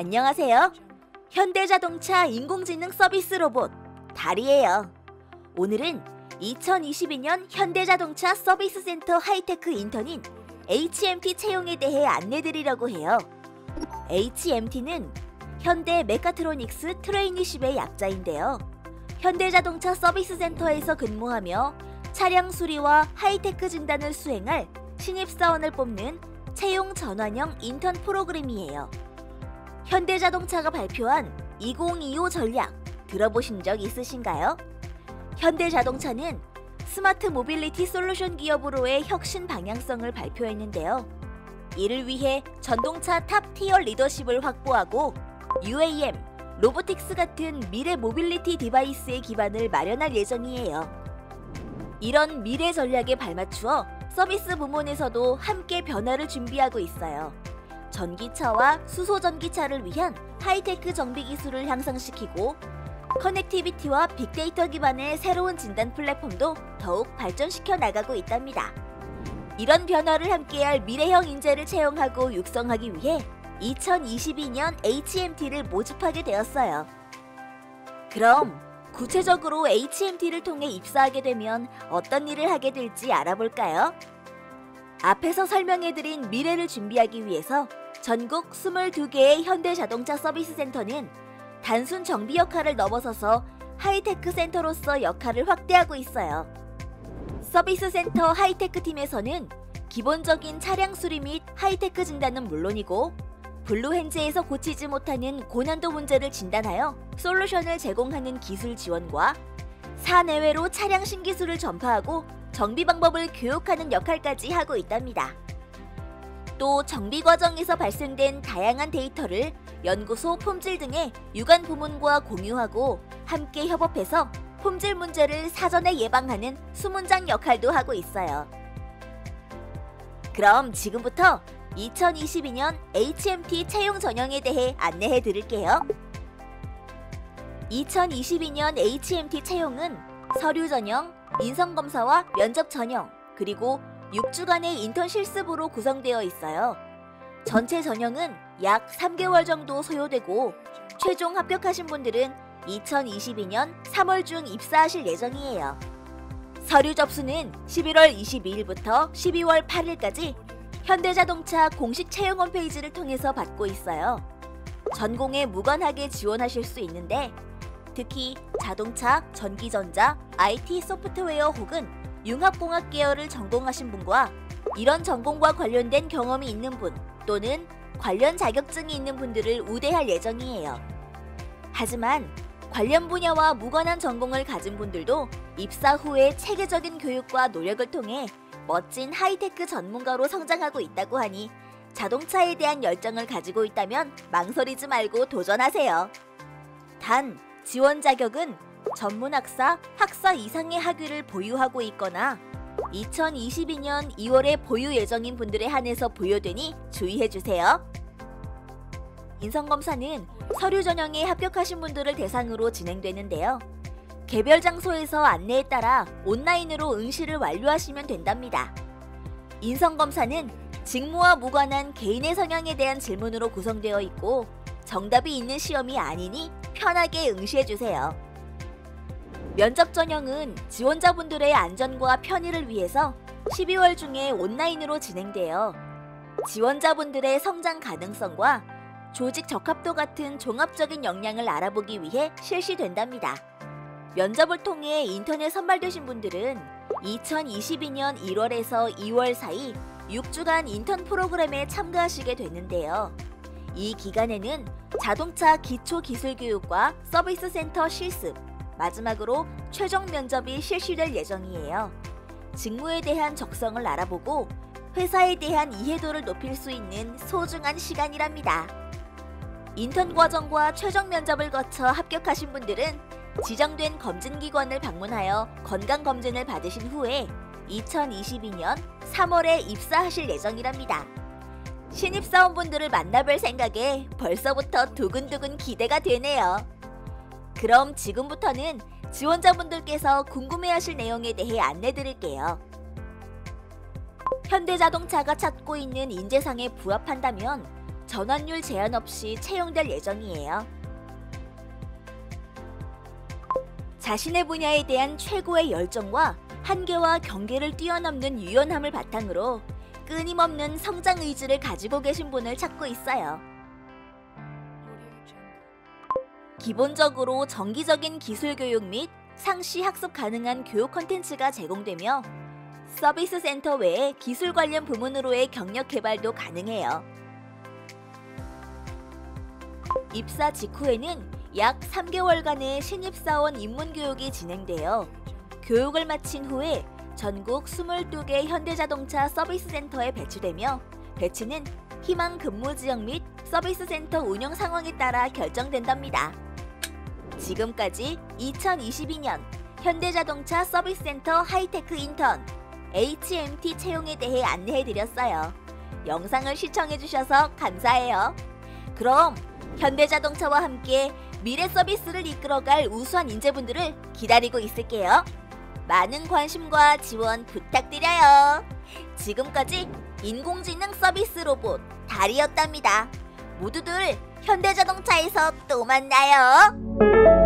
안녕하세요. 현대자동차 인공지능 서비스 로봇 달이에요. 오늘은 2022년 현대자동차 서비스 센터 하이테크 인턴인 HMT 채용에 대해 안내드리려고 해요. HMT는 현대 메카트로닉스 트레이니십의 약자인데요. 현대자동차 서비스 센터에서 근무하며 차량 수리와 하이테크 진단을 수행할 신입사원을 뽑는 채용 전환형 인턴 프로그램이에요. 현대자동차가 발표한 2025 전략 들어보신 적 있으신가요? 현대자동차는 스마트 모빌리티 솔루션 기업으로의 혁신 방향성을 발표했는데요. 이를 위해 전동차 탑티어 리더십을 확보하고 UAM, 로보틱스 같은 미래 모빌리티 디바이스의 기반을 마련할 예정이에요. 이런 미래 전략에 발맞추어 서비스 부문에서도 함께 변화를 준비하고 있어요. 전기차와 수소전기차를 위한 하이테크 정비 기술을 향상시키고 커넥티비티와 빅데이터 기반의 새로운 진단 플랫폼도 더욱 발전시켜 나가고 있답니다. 이런 변화를 함께할 미래형 인재를 채용하고 육성하기 위해 2022년 HMT를 모집하게 되었어요. 그럼 구체적으로 HMT를 통해 입사하게 되면 어떤 일을 하게 될지 알아볼까요? 앞에서 설명해드린 미래를 준비하기 위해서 전국 22개의 현대자동차 서비스 센터는 단순 정비 역할을 넘어서서 하이테크 센터로서 역할을 확대하고 있어요. 서비스 센터 하이테크 팀에서는 기본적인 차량 수리 및 하이테크 진단은 물론이고 블루헨즈에서 고치지 못하는 고난도 문제를 진단하여 솔루션을 제공하는 기술 지원과 사내외로 차량 신기술을 전파하고 정비 방법을 교육하는 역할까지 하고 있답니다. 또 정비 과정에서 발생된 다양한 데이터를 연구소 품질 등의 유관 부문과 공유하고 함께 협업해서 품질 문제를 사전에 예방하는 수문장 역할도 하고 있어요. 그럼 지금부터 2022년 HMT 채용 전형에 대해 안내해 드릴게요. 2022년 HMT 채용은 서류 전형, 인성검사와 면접 전형, 그리고 6주간의 인턴 실습으로 구성되어 있어요. 전체 전형은 약 3개월 정도 소요되고 최종 합격하신 분들은 2022년 3월 중 입사하실 예정이에요. 서류 접수는 11월 22일부터 12월 8일까지 현대자동차 공식 채용 홈페이지를 통해서 받고 있어요. 전공에 무관하게 지원하실 수 있는데 특히 자동차, 전기전자, IT 소프트웨어 혹은 융합공학 계열을 전공하신 분과 이런 전공과 관련된 경험이 있는 분 또는 관련 자격증이 있는 분들을 우대할 예정이에요. 하지만 관련 분야와 무관한 전공을 가진 분들도 입사 후에 체계적인 교육과 노력을 통해 멋진 하이테크 전문가로 성장하고 있다고 하니 자동차에 대한 열정을 가지고 있다면 망설이지 말고 도전하세요. 단, 지원 자격은 전문학사, 학사 이상의 학위를 보유하고 있거나 2022년 2월에 보유 예정인 분들에 한해서 부여되니 주의해주세요. 인성검사는 서류 전형에 합격하신 분들을 대상으로 진행되는데요. 개별 장소에서 안내에 따라 온라인으로 응시를 완료하시면 된답니다. 인성검사는 직무와 무관한 개인의 성향에 대한 질문으로 구성되어 있고 정답이 있는 시험이 아니니 편하게 응시해주세요. 면접 전형은 지원자분들의 안전과 편의를 위해서 12월 중에 온라인으로 진행되어 지원자분들의 성장 가능성과 조직 적합도 같은 종합적인 역량을 알아보기 위해 실시된답니다. 면접을 통해 인턴에 선발되신 분들은 2022년 1월에서 2월 사이 6주간 인턴 프로그램에 참가하시게 되는데요. 이 기간에는 자동차 기초 기술 교육과 서비스 센터 실습, 마지막으로 최종 면접이 실시될 예정이에요. 직무에 대한 적성을 알아보고 회사에 대한 이해도를 높일 수 있는 소중한 시간이랍니다. 인턴 과정과 최종 면접을 거쳐 합격하신 분들은 지정된 검진기관을 방문하여 건강검진을 받으신 후에 2022년 3월에 입사하실 예정이랍니다. 신입사원분들을 만나뵐 생각에 벌써부터 두근두근 기대가 되네요. 그럼 지금부터는 지원자분들께서 궁금해하실 내용에 대해 안내드릴게요. 현대자동차가 찾고 있는 인재상에 부합한다면 전환율 제한 없이 채용될 예정이에요. 자신의 분야에 대한 최고의 열정과 한계와 경계를 뛰어넘는 유연함을 바탕으로 끊임없는 성장 의지를 가지고 계신 분을 찾고 있어요. 기본적으로 정기적인 기술 교육 및 상시 학습 가능한 교육 콘텐츠가 제공되며 서비스 센터 외에 기술 관련 부문으로의 경력 개발도 가능해요. 입사 직후에는 약 3개월간의 신입사원 입문 교육이 진행되어 교육을 마친 후에 전국 22개 현대자동차 서비스 센터에 배치되며 배치는 희망 근무 지역 및 서비스 센터 운영 상황에 따라 결정된답니다. 지금까지 2022년 현대자동차 서비스 센터 하이테크 인턴 HMT 채용에 대해 안내해드렸어요. 영상을 시청해주셔서 감사해요. 그럼 현대자동차와 함께 미래 서비스를 이끌어갈 우수한 인재분들을 기다리고 있을게요. 많은 관심과 지원 부탁드려요. 지금까지 인공지능 서비스 로봇 달이었답니다. 모두들 현대자동차에서 또 만나요.